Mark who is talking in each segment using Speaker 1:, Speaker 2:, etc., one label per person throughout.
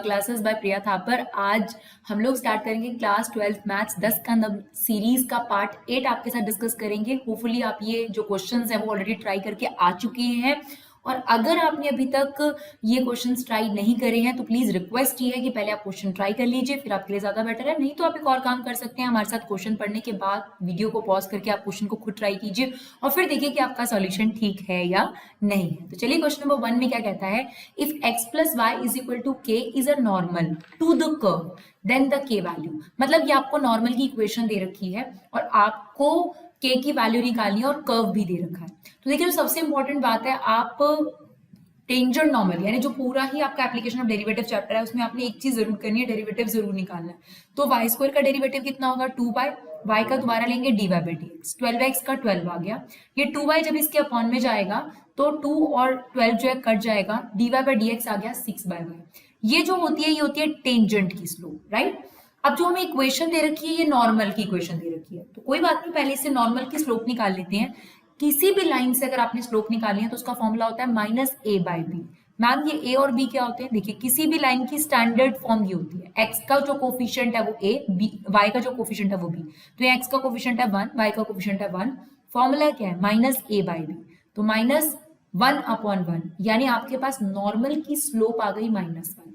Speaker 1: Classes bye प्रिया थापर। आज हम लोग स्टार्ट करेंगे क्लास 12th मैथ्स 10 का सीरीज का पार्ट 8 आपके साथ डिस्कस करेंगे। होपफुली आप ये जो क्वेश्चंस हैं वो ऑलरेडी ट्राई करके आ चुके हैं, और अगर आपने अभी तक ये क्वेश्चंस ट्राई नहीं करे हैं तो प्लीज रिक्वेस्ट ये है कि पहले आप क्वेश्चन ट्राई कर लीजिए, फिर आपके लिए ज्यादा बेटर है। नहीं तो आप एक और काम कर सकते हैं, हमारे साथ क्वेश्चन पढ़ने के बाद वीडियो को पॉज करके आप क्वेश्चन को खुद ट्राई कीजिए और फिर देखिए कि आपका सॉल्यूशन ठीक है या नहीं है। तो चलिए क्वेश्चन नंबर 1 में क्या कहता है, if x plus y is equal to k is a normal to the curve then the k value. मतलब ये आपको नॉर्मल की इक्वेशन दे रखी है और आपको के की वैल्यू निकालनी है और कर्व भी दे रखा है। तो देखिए जो सबसे इंपॉर्टेंट बात है, आप टेंजेंट नॉर्मल यानी जो पूरा ही आपका एप्लीकेशन ऑफ डेरिवेटिव चैप्टर है उसमें आपने एक चीज जरूर करनी है, डेरिवेटिव जरूर निकालना है। तो वाई स्क्वायर का डेरिवेटिव कितना होगा, 2y, y का दोबारा लेंगे dy by d x, 12x का 12 आ गया। ये 2y जब इसके अपॉन में जाएगा तो 2 और 12 जो है कट जाएगा, dy बाई डी एक्स आ गया 6 बाई y। ये जो होती है ये होती है टेंजेंट की स्लोप, राइट। अब जो हमें इक्वेशन दे रखी है ये नॉर्मल की इक्वेशन दे रखी है, तो कोई बात नहीं, पहले इससे नॉर्मल की स्लोप निकाल लेते हैं। किसी भी लाइन से अगर आपने स्लोप निकालनी है तो उसका फॉर्मूला होता है minus a by b. Ma'am ये ए और बी क्या होते हैं, देखिए किसी भी लाइन की स्टैंडर्ड फॉर्म ये होती है, एक्स का जो कोफिशिएंट है वो ए, बी वाई का जो कोफिशिएंट है वो बी। तो ये एक्स का कोफिशिएंट है 1, वाई का कोफिशिएंट है 1, फॉर्मूला क्या है माइनस ए बाई बी। तो माइनस 1 अपॉन 1, यानी आपके पास नॉर्मल की स्लोप आ गई -1,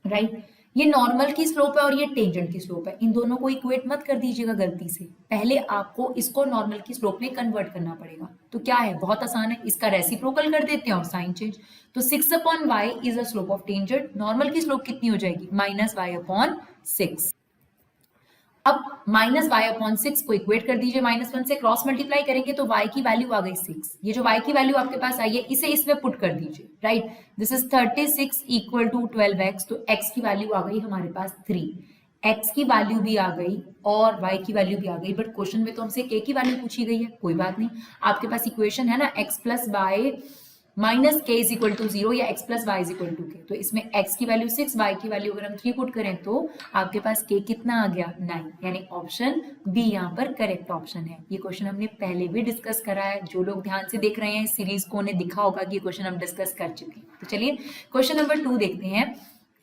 Speaker 1: राइट। ये नॉर्मल की स्लोप है और ये टेंजेंट की स्लोप है, इन दोनों को इक्वेट मत कर दीजिएगा गलती से, पहले आपको इसको नॉर्मल की स्लोप में कन्वर्ट करना पड़ेगा। तो क्या है, बहुत आसान है, इसका रेसिप्रोकल कर देते हैं और साइन चेंज। तो 6 upon y is a slope of tangent, normal की स्लोप कितनी हो जाएगी -y अपॉन 6। अब -y अपॉन 6 को इक्वेट कर दीजिए, -1 से क्रॉस मल्टीप्लाई करेंगे तो y की वैल्यू आ गई 6। ये जो y की वैल्यू आपके पास आई है इसे इसमें पुट कर दीजिए, right. This is 36 equal to 12x, तो x की वैल्यू आ गई हमारे पास 3, x की वैल्यू भी आ गई और y की वैल्यू भी आ गई। बट क्वेश्चन में तो हमसे k की वैल्यू पूछी गई है, कोई बात नहीं, आपके पास इक्वेशन है ना x plus y minus k is equal to 0 या x plus y is equal to k. तो इसमें x की वैल्यू 6, y की वैल्यू अगर हम 3 पुट करें तो आपके पास k कितना आ गया 9, यानी ऑप्शन बी यहाँ पर करेक्ट ऑप्शन है। ये क्वेश्चन हमने पहले भी डिस्कस करा है, जो लोग ध्यान से देख रहे हैं इस सीरीज को उन्हें दिखा होगा कि ये क्वेश्चन हम डिस्कस कर चुके हैं। तो चलिए क्वेश्चन नंबर 2 देखते हैं।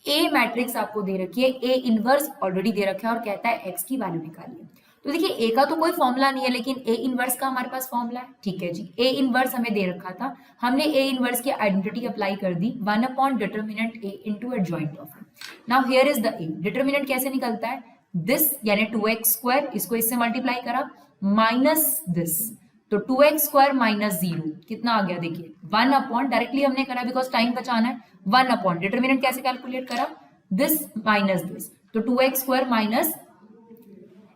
Speaker 1: ए मैट्रिक्स आपको दे रखी है, ए इनवर्स ऑलरेडी दे रखा है और कहता है x की वैल्यू निकालिए। तो देखिए ए का तो कोई फॉर्मूला नहीं है, लेकिन ए इनवर्स का हमारे पास फॉर्मूला है, ठीक है जी। ए इनवर्स हमें दे रखा था, हमने ए इनवर्स की आइडेंटिटी अप्लाई कर दी, 1 upon determinant A into adjoint of A. Now here is the A, determinant कैसे निकलता है, दिस यानी 2x स्क्वायर, इसको इससे मल्टीप्लाई करा, माइनस दिस, तो 2x स्क्वायर माइनस 0 कितना आ गया, देखिए 1 अपॉन, डायरेक्टली हमने करा बिकॉज टाइम बचाना है, 1 अपॉन डिटरमिनेंट कैसे कैलकुलेट करा, दिस माइनस दिस, तो 2x स्क्वायर माइनस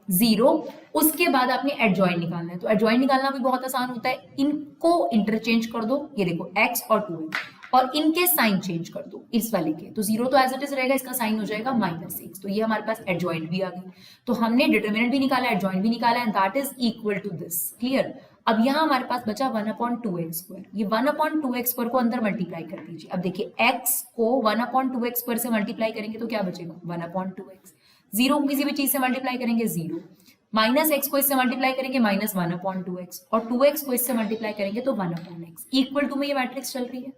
Speaker 1: 0। उसके बाद आपने एडजॉइंट निकालना है, तो एडजॉइंट निकालना भी बहुत आसान होता है, इनको इंटरचेंज कर दो, ये देखो x और 2x, और इनके साइन चेंज कर दो इस वाले के, तो 0 तो एज इट इज रहेगा, इसका साइन हो जाएगा -6। तो ये हमारे पास एडजॉइंट भी आ गई, तो हमने डिटरमिनेंट भी निकाला, एडजॉइंट भी निकाला, and that is equal to this, clear. अब यहाँ हमारे पास बचा 1 अपॉन 2x स्क्वायर, ये 1 अपॉन 2x स्क्वायर को अंदर मल्टीप्लाई कर दीजिए। अब देखिए x को 1 अपॉन 2x स्क्वायर से मल्टीप्लाई करेंगे तो क्या बचेगा, 1 अपॉन 2x, 0 को किसी भी चीज से मल्टीप्लाई करेंगे 0, माइनस एक्स को इससे मल्टीप्लाई करेंगे -1 अपॉन 2x, और 2x को इससे मल्टीप्लाई करेंगे तो 1 अपॉन x, इक्वल टू में ये मैट्रिक्स चल रही है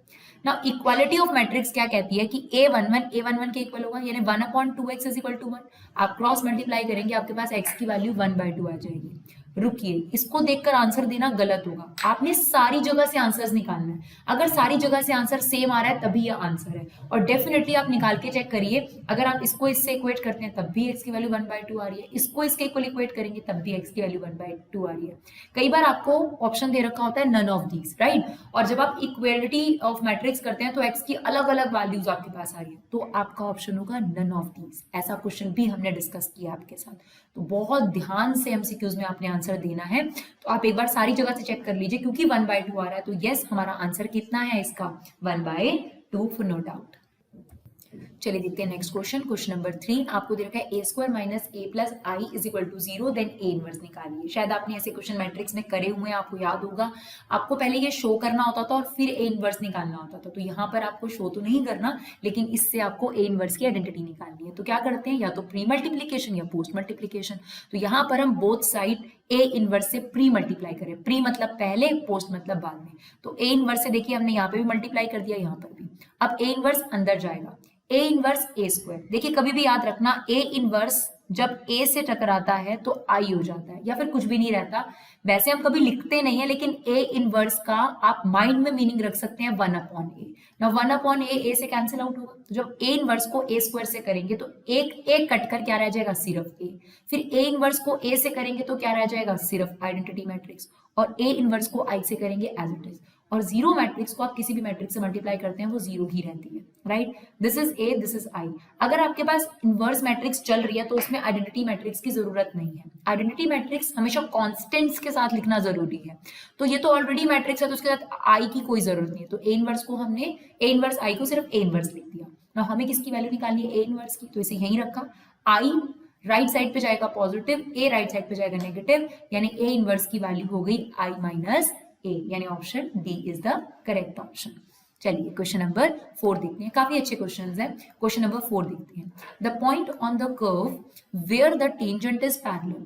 Speaker 1: ना। इक्वालिटी ऑफ मैट्रिक्स क्या कहती है कि a11 के इक्वल होगा, यानी 1 upon 2x is equal to 1। आप क्रॉस मल्टीप्लाई करेंगे, आपके पास x की वैल्यू 1/2 आ जाएगी। रुकिए, इसको देखकर आंसर देना गलत होगा, आपने सारी जगह से आंसर्स निकालना है। अगर सारी जगह से आंसर सेम आ रहा है तभी यह आंसर है, और डेफिनेटली आप निकाल के चेक करिए, अगर आप इसको इससे इक्वेट करते हैं तब भी x की वैल्यू 1/2 आ रही है, इसको इसके इक्वल इक्वेट करेंगे तब भी x की वैल्यू 1/2 आ रही है। कई बार आपको ऑप्शन दे रखा होता है नन ऑफ दीज, राइट, और जब आप इक्वालिटी ऑफ मैट्रिक्स करते हैं तो x की अलग अलग वैल्यूज आपके पास आ रही है, तो आपका ऑप्शन होगा नन ऑफ दीज। ऐसा क्वेश्चन भी हमने डिस्कस किया आपके साथ, तो बहुत ध्यान से एमसीक्यूज में आपने आंसर देना है। तो आप एक बार सारी जगह से चेक कर लीजिए, क्योंकि 1/2 आ रहा है, तो यस हमारा आंसर कितना है इसका 1/2 फॉर नो डाउट। चलिए देखते हैं नेक्स्ट क्वेश्चन। क्वेश्चन नंबर 3 आपको दे रखा है A square minus A plus I is equal to 0 then A inverse निकालिए। शायद आपने ऐसे क्वेश्चन मैट्रिक्स में करे हुए हैं, आपको याद होगा। आपको पहले ये शो करना होता था और फिर ए इनवर्स निकालना होता था। तो यहाँ पर आपको शो तो नहीं करना, लेकिन इससे आपको ए इनवर्स की आइडेंटिटी निकालनी है। तो क्या करते हैं, या तो प्री मल्टीप्लीकेशन या पोस्ट मल्टीप्लीकेशन। तो यहाँ पर हम बोथ साइड ए इनवर्स से प्री मल्टीप्लाई करें। प्री मतलब पहले, पोस्ट मतलब बाद में। तो ए इनवर्स से देखिए हमने यहाँ पे भी मल्टीप्लाई कर दिया, यहाँ पर भी। अब ए इनवर्स अंदर जाएगा, ए इनवर्स ए स्क्वायर। देखिए कभी भी याद रखना, ए इनवर्स जब ए से टकराता है तो आई हो जाता है, या फिर कुछ भी नहीं रहता। वैसे हम कभी लिखते नहीं है, लेकिन ए इनवर्स का आप माइंड में मीनिंग रख सकते हैं 1 अपॉन ए। ना 1 अपॉन ए से कैंसिल आउट होगा। तो जब ए इनवर्स को ए स्क्वायर से करेंगे तो एक कटकर क्या रह जाएगा, सिर्फ ए। फिर ए इनवर्स को ए से करेंगे तो क्या रह जाएगा, सिर्फ आइडेंटिटी मैट्रिक्स। और ए इनवर्स को आई से करेंगे एज इट इज। और जीरो मैट्रिक्स को आप किसी भी मैट्रिक्स से मल्टीप्लाई करते हैं वो जीरो ही रहती है, right. This is a, this is I. अगर आपके पास इनवर्स मैट्रिक्स चल रही है तो उसमें आइडेंटिटी मैट्रिक्स की जरूरत नहीं है। आइडेंटिटी मैट्रिक्स हमेशा कांस्टेंट्स के साथ लिखना जरूरी है। तो ये तो ऑलरेडी मैट्रिक्स है, तो उसके साथ आई की कोई जरूरत नहीं है। तो ए इनवर्स को हमने, ए इनवर्स आई को सिर्फ ए इनवर्स लिख दिया। ना हमें किसकी वैल्यू निकालनी है, ए इनवर्स की। तो इसे यहीं रखा। आई राइट साइड पे जाएगा पॉजिटिव, ए राइट साइड पे जाएगा नेगेटिव, यानी ए इनवर्स की वैल्यू हो गई आई माइनस ए, यानी option D is the correct option. चलिए क्वेश्चन नंबर 4 देखते हैं। काफी अच्छे क्वेश्चंस हैं। क्वेश्चन नंबर 4 देखते हैं। The point on the curve where the tangent is parallel.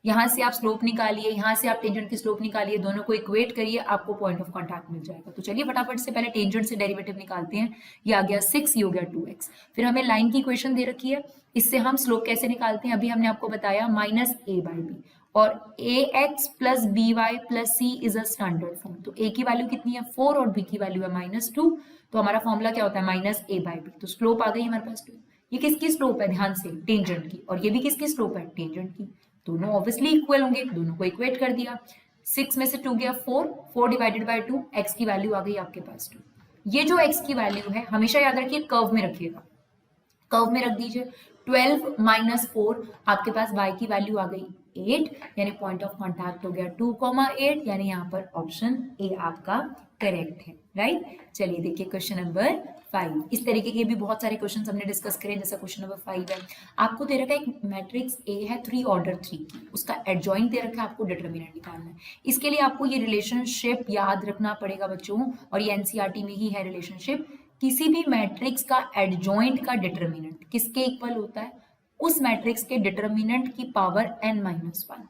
Speaker 1: यहां से आप स्लोप निकालिए, यहां से आप टेंजेंट की स्लोप निकालिए, दोनों को इक्वेट करिए, आपको पॉइंट ऑफ कांटेक्ट मिल जाएगा। तो चलिए फटाफट से पहले टेंजेंट से डेरिवेटिव निकालते हैं। ये आ गया 6, ये हो गया 2x। फिर हमें लाइन की इक्वेशन दे रखी है, इससे हम स्लोप कैसे निकालते हैं अभी हमने आपको बताया, माइनस ए बाई बी। और ax plus b y plus c is a standard form. तो a की वैल्यू कितनी है 4 और b की वैल्यू है -2। तो हमारा फॉर्मूला क्या होता है, माइनस ए बाई बी। तो स्लोप आ गई हमारे पास 2। ये किसकी स्लोप है, ध्यान से, टेंजेंट की। और ये भी किसकी स्लोप है, टेंजेंट की। दोनों ऑब्वियसली इक्वल होंगे, दोनों को इक्वेट कर दिया। 6 में से 2 गया 4, 4 डिवाइडेड बाई 2, x की वैल्यू आ गई आपके पास 2। ये जो x की वैल्यू है हमेशा याद रखिए कर्व में रखिएगा, कर्व में रख दीजिए। 12 माइनस 4 आपके पास y की वैल्यू आ गई 8, यानी पॉइंट ऑफ कांटेक्ट हो गया 2,8, यानी यहाँ पर ऑप्शन ए आपका करेक्ट है, राइट। चलिए देखिए क्वेश्चन नंबर 5। इस तरीके के भी बहुत सारे क्वेश्चंस हमने डिस्कस करें, जैसा क्वेश्चन नंबर 5 है। आपको दे रखा है एक मैट्रिक्स ए है 3 ऑर्डर 3 की, उसका एडजॉइंट दे रखा है, आपको डिटरमिनेंट निकालना है। इसके लिए आपको ये रिलेशनशिप याद रखना पड़ेगा बच्चों, और ये एनसीईआरटी में ही है रिलेशनशिप। किसी भी मैट्रिक्स का एडजॉइंट का डिटरमिनेंट किसके इक्वल होता है, उस मैट्रिक्स के डिटरमिनेंट की पावर n-1।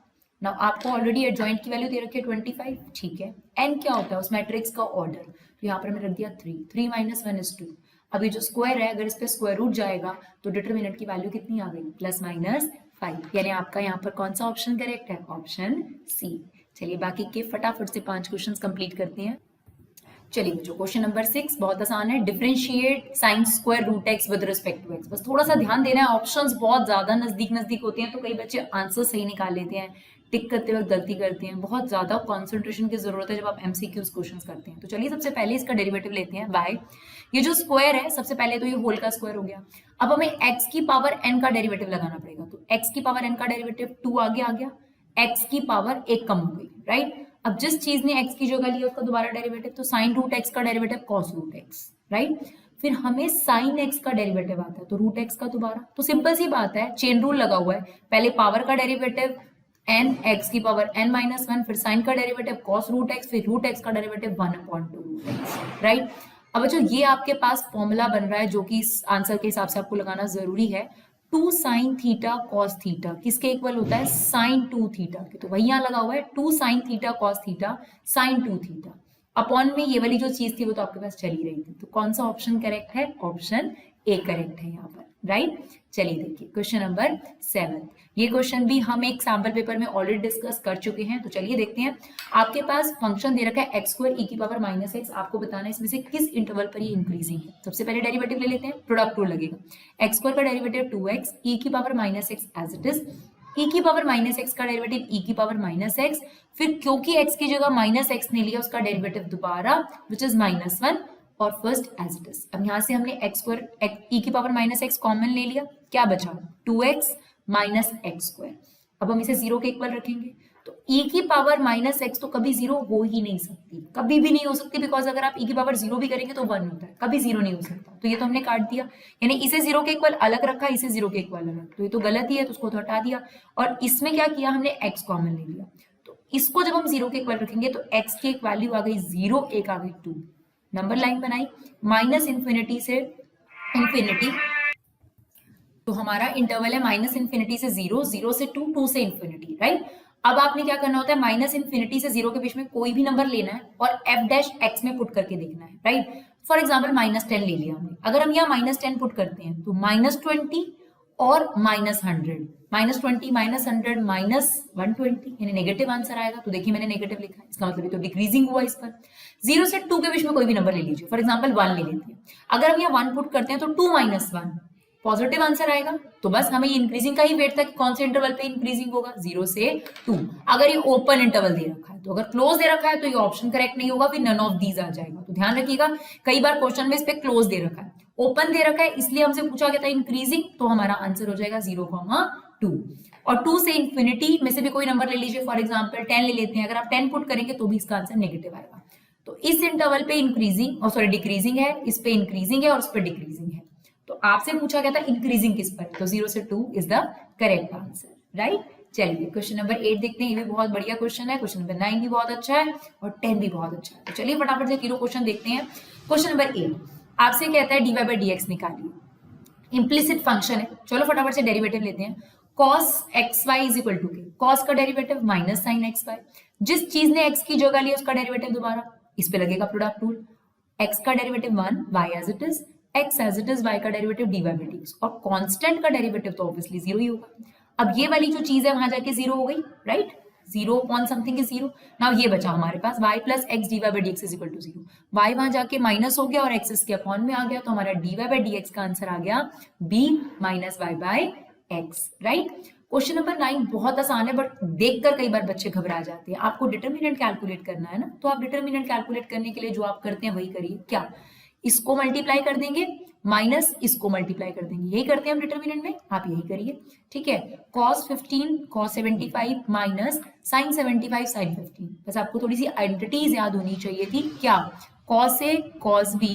Speaker 1: नाउ आपको ऑलरेडी एडजॉइंट की वैल्यू दे रखी है 25, ठीक है। n क्या होता है उस मैट्रिक्स का ऑर्डर, तो यहाँ पर हमने रख दिया 3, 3 माइनस 1 इज 2। अभी जो स्क्वायर है अगर इस पे स्क्वायर रूट जाएगा तो डिटरमिनेंट की वैल्यू कितनी आ गई, +-5, यानी आपका यहाँ पर कौन सा ऑप्शन करेक्ट है, ऑप्शन सी। चलिए बाकी के फटाफट से 5 क्वेश्चन कंप्लीट करते हैं। चलिए जो क्वेश्चन नंबर 6 बहुत आसान है, differentiate sine square root x with respect to x. बस थोड़ा सा ध्यान देना है, ऑप्शंस बहुत ज्यादा नजदीक होते हैं तो कई बच्चे आंसर सही निकाल लेते हैं, टिक करते वक्त गलती करते हैं। बहुत ज्यादा कंसंट्रेशन की जरूरत है जब आप एमसीक्यूज क्वेश्चंस करते हैं। तो चलिए सबसे पहले इसका डेरिवेटिव लेते हैं y। ये जो स्क्वायर है सबसे पहले तो ये होल का स्क्वायर हो गया। अब हमें x की पावर n का डेरिवेटिव लगाना पड़ेगा। तो x की पावर n का डेरिवेटिव 2 आगे आ गया, x की पावर 1 कम हो गई, राइट। अब जिस चीज ने x की जगह लिया उसका दोबारा डेरिवेटिव, तो साइन रूट x का derivative cos root x, right. फिर हमें साइन x का डेरिवेटिव आता है तो रूट x का दोबारा। तो सिंपल सी बात है, चेन रूल लगा हुआ है, पहले पावर का डेरिवेटिव n, x की पावर n-1, फिर साइन का डेरिवेटिव cos रूट x, फिर रूट x का डेरिवेटिव 1/2 रूट x, राइट। अब बच्चों ये आपके पास फॉर्मूला बन रहा है जो कि इस आंसर के हिसाब से आपको लगाना जरूरी है। 2 sin थीटा cos थीटा किसके इक्वल होता है, sin 2 थीटा के। तो वही यहाँ लगा हुआ है 2 sin theta cos theta sin 2 theta. Upon में ये वाली जो चीज थी वो तो आपके पास चली रही थी। तो कौन सा ऑप्शन करेक्ट है, ऑप्शन ए करेक्ट है यहाँ पर, राइट। चलिए देखिए क्वेश्चन नंबर 7। ये क्वेश्चन भी हम एक सैम्पल पेपर में ऑलरेडी डिस्कस कर चुके हैं। तो चलिए देखते हैं। आपके पास फंक्शन दे रखा है x² e की पावर -x। आपको बताना है इसमें से किस इंटरवल पर ये इंक्रीजिंग है। सबसे पहले डेरिवेटिव ले लेते हैं, प्रोडक्ट रूल लगेगा। x² का डेरिवेटिव 2x, e की power -x as it is, e की पावर -x का डेरिवेटिव e की पावर -x, फिर क्योंकि x की जगह -x ने लिया उसका डेरिवेटिव दोबारा विच इज -1 और फर्स्ट एज इट इज। अब यहाँ से हमने x² e की पावर -x कॉमन ले लिया, क्या बचा 2x - x²। अब हम इसे 0 के इक्वल रखेंगे तो e की पावर माइनस एक्स तो कभी जीरो हो ही नहीं सकती, कभी भी नहीं हो सकती, बिकॉज अगर आप e की पावर जीरो भी करेंगे तो 1 होता है, कभी जीरो नहीं हो सकता। तो ये तो हमने काट दिया, यानी इसे जीरो के इक्वल अलग रखा, इसे जीरो के इक्वल अलग, तो ये तो गलत ही है, तो उसको तो हटा दिया। और इसमें क्या किया हमने, एक्स कॉमन ले लिया, तो इसको जब हम जीरो के इक्वल रखेंगे तो एक्स की एक वैल्यू आ गई जीरो, एक आ गई 2, नंबर लाइन बनाई माइनस इंफिनिटी से इंफिनिटी, तो हमारा इंटरवल है माइनस इंफिनिटी से जीरो, जीरो से टू, टू से इंफिनिटी, राइट। अब आपने क्या करना होता है, माइनस इंफिनिटी से जीरो के बीच में कोई भी नंबर लेना है और एफ डैश एक्स में पुट करके देखना है, राइट। फॉर एग्जाम्पल -10 ले लिया हमने, अगर हम यहाँ -10 पुट करते हैं तो -20 और -100, -20 -100 -120, यानी नेगेटिव आंसर आएगा। तो देखिए मैंने नेगेटिव लिखा है, इसका मतलब ये तो डिक्रीजिंग हुआ इस पर। 0 से 2 के बीच में कोई भी नंबर ले लीजिए, फॉर एग्जाम्पल 1 ले लेते हैं, अगर हम यहाँ 1 पुट करते हैं तो 2 - 1 पॉजिटिव आंसर आएगा। तो बस हमें इंक्रीजिंग का ही वेट था कि कौन से इंटरवल पे इंक्रीजिंग होगा, 0 से 2। अगर ये ओपन इंटरवल दे रखा है, तो अगर क्लोज दे रखा है तो ये ऑप्शन करेक्ट नहीं होगा, फिर नन ऑफ दीज आ जाएगा। तो ध्यान रखिएगा, कई बार क्वेश्चन में इस पे क्लोज दे रखा है, ओपन दे रखा है, इसलिए हमसे पूछा गया था इंक्रीजिंग, तो हमारा आंसर हो जाएगा 0,2। और 2 से इंफिनिटी में से भी कोई नंबर ले लीजिए, फॉर एग्जाम्पल 10 ले लेते हैं, अगर आप 10 पुट करेंगे तो भी इसका आंसर नेगेटिव आएगा। तो इस इंटरवल पे इंक्रीजिंग और सॉरी डिक्रीजिंग है, इस पे इंक्रीजिंग है और इस पे डिक्रीजिंग है। तो आपसे पूछा गया था इंक्रीजिंग किस पर, तो 0 से 2 is the correct answer, right. चलिए क्वेश्चन नंबर 8 देखते हैं, ये भी बहुत बढ़िया क्वेश्चन है। क्वेश्चन नंबर 9 भी बहुत अच्छा है और 10 भी बहुत अच्छा है। तो चलिए फटाफट से तीनों क्वेश्चन देखते हैं। क्वेश्चन नंबर 8 आपसे कहता है dy by dx निकालिए, इम्प्लिसिट फंक्शन है। चलो फटाफट से डेरिवेटिव लेते हैं। cos xy is equal to k, cos का डेरिवेटिव माइनस sin xy, जिस चीज ने x की जगह लिया उसका डेरिवेटिव दोबारा, इस पे लगेगा प्रोडक्ट रूल, x का derivative 1, y as it is, x as it is, y का डेरिवेटिव dy by dx, और कांस्टेंट का डेरिवेटिव तो ऑब्वियसली जीरो ही होगा। अब ये वाली जो चीज है वहां जाके जीरो हो गई, right, zero upon something is zero. Now ये बचा हमारे पास y plus x d y by d x is equal to zero, y वहां जाके माइनस हो गया और x इसके अपॉन में आ गया, तो हमारा dy बाई डी एक्स का आंसर आ गया b minus y by x, right. Question number 9 बहुत आसान है, बट देखकर कई बार बच्चे घबरा जाते हैं। आपको डिटर्मिनेंट कैलकुलेट करना है ना, तो आप डिटर्मिनेंट कैलकुलेट करने के लिए जो आप करते हैं वही करिए। क्या, इसको मल्टीप्लाई कर देंगे माइनस इसको मल्टीप्लाई कर देंगे, यही करते हैं हम डिटर्मिनेंट में, आप यही करिए, ठीक है। cos 15 cos 75 minus sin 75 sin 15, बस आपको थोड़ी सी आइडेंटिटीज याद होनी चाहिए थी। क्या, cos a cos b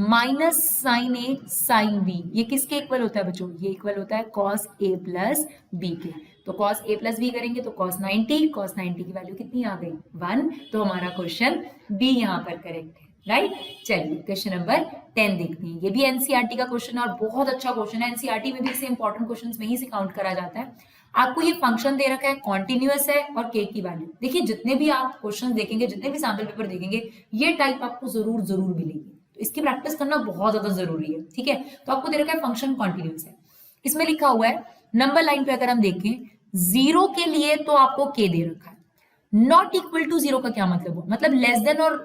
Speaker 1: minus sin a sin b, ये किसके इक्वल होता है बच्चों, ये इक्वल होता है cos a प्लस b के। तो cos a प्लस b करेंगे तो cos 90 की वैल्यू कितनी आ गई, 1। तो हमारा क्वेश्चन बी यहाँ पर करेक्ट है, राइट। चलिए क्वेश्चन नंबर 10 देखते हैं, ये भी एनसीईआरटी का क्वेश्चन है और बहुत अच्छा क्वेश्चन है। एनसीईआरटी में भी इसे इंपॉर्टेंट क्वेश्चंस में ही से काउंट करा जाता है। आपको ये फंक्शन दे रखा है, कॉन्टिन्यूअस है और के की वैल्यू, देखिए जितने भी आप क्वेश्चन देखेंगे, जितने भी सैंपल पेपर देखेंगे, ये टाइप आपको जरूर मिलेगी, तो इसकी प्रैक्टिस करना बहुत ज्यादा जरूरी है, ठीक है। तो आपको दे रखा है फंक्शन कॉन्टिन्यूअस है, इसमें लिखा हुआ है नंबर लाइन पे अगर हम देखें 0 के लिए तो आपको के दे रखा है, नॉट इक्वल टू 0 का क्या मतलब हो, मतलब लेस देन और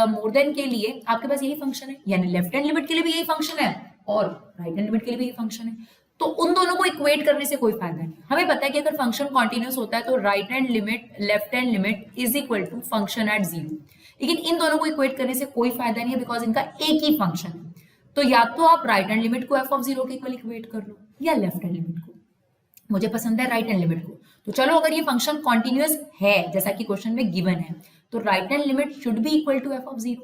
Speaker 1: मोर देन के लिए आपके पास यही फंक्शन है, यानी लेफ्ट हैंड लिमिट के लिए भी यही फंक्शन है और राइट हैंड लिमिट के लिए भी यही फंक्शन है। तो उन दोनों को इक्वेट करने से कोई फायदा नहीं। हमें पता है कि अगर फंक्शन कॉन्टिन्यूअस होता है तो right hand limit left hand limit is equal to function at 0, लेकिन इन दोनों को इक्वेट करने से कोई फायदा नहीं है, बिकॉज इनका एक ही फंक्शन है। तो या तो आप राइट हैंड लिमिट को एफ ऑफ 0 के इक्वल इक्वेट कर लो या लेफ्ट हैंड लिमिट को, मुझे पसंद है राइट हैंड लिमिट को। तो चलो अगर ये फंक्शन कॉन्टिन्यूअस है जैसा कि क्वेश्चन में गिवन है, तो right hand limit should be equal to f of 0।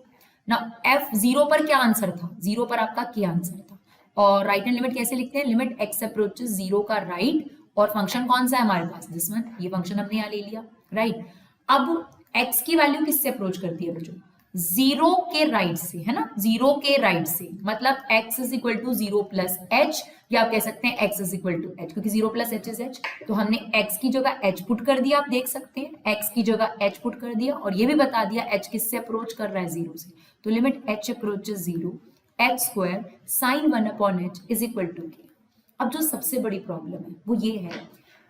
Speaker 1: ना एफ 0 पर क्या आंसर था, 0 पर आपका क्या आंसर था, और राइट हैंड लिमिट कैसे लिखते हैं, लिमिट एक्स अप्रोचेस 0 का राइट, और फंक्शन कौन सा है हमारे पास, दिस वन, ये फंक्शन हमने यहाँ ले लिया, राइट। अब एक्स की वैल्यू किससे अप्रोच करती है बच्चों, 0 के राइट से, है ना, 0 के राइट से, मतलब x is equal to 0 plus h, या आप कह सकते हैं x is equal to h, क्योंकि 0 प्लस एच इज एच। तो हमने x की जगह h पुट कर दिया, आप देख सकते हैं x की जगह h पुट कर दिया, और ये भी बता दिया h किससे अप्रोच कर रहा है, 0 से। तो limit h approaches 0, h square sine 1 upon h is equal to k. अब जो सबसे बड़ी प्रॉब्लम है वो ये है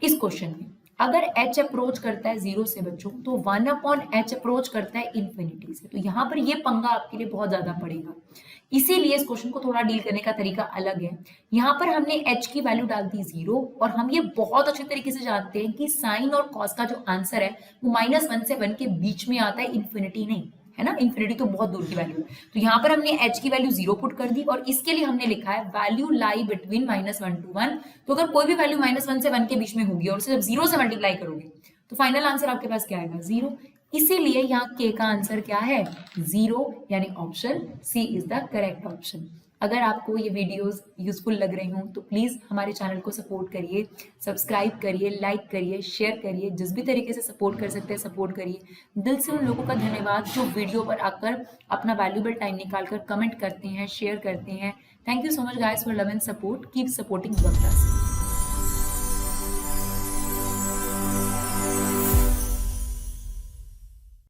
Speaker 1: इस क्वेश्चन में, अगर h अप्रोच करता है 0 से बच्चों, तो 1 अपॉन h अप्रोच करता है इन्फिनिटी से, तो यहाँ पर ये पंगा आपके लिए बहुत ज्यादा पड़ेगा। इसीलिए इस क्वेश्चन को थोड़ा डील करने का तरीका अलग है। यहाँ पर हमने h की वैल्यू डाल दी 0, और हम ये बहुत अच्छे तरीके से जानते हैं कि साइन और कॉस का जो आंसर है वो -1 से 1 के बीच में आता है, इन्फिनिटी नहीं, है ना, इन्फिनिटी तो बहुत दूर की वैल्यू है। तो यहाँ पर हमने h की वैल्यू 0 पुट कर दी, और इसके लिए हमने लिखा है वैल्यू लाई बिटवीन -1 to 1। तो अगर कोई भी वैल्यू -1 से 1 के बीच में होगी और उसे जब 0 से मल्टीप्लाई करोगे तो फाइनल आंसर आपके पास क्या आएगा? 0। इसीलिए यहाँ के का आंसर क्या है? 0, यानी option c is the correct option. अगर आपको ये वीडियोस यूजफुल लग रही हों तो प्लीज़ हमारे चैनल को सपोर्ट करिए, सब्सक्राइब करिए, लाइक करिए, शेयर करिए, जिस भी तरीके से सपोर्ट कर सकते हैं सपोर्ट करिए। दिल से उन लोगों का धन्यवाद जो वीडियो पर आकर अपना वैल्यूबल टाइम निकाल कर कमेंट करते हैं, शेयर करते हैं। Thank you so much guys for love and support. Keep supporting workers.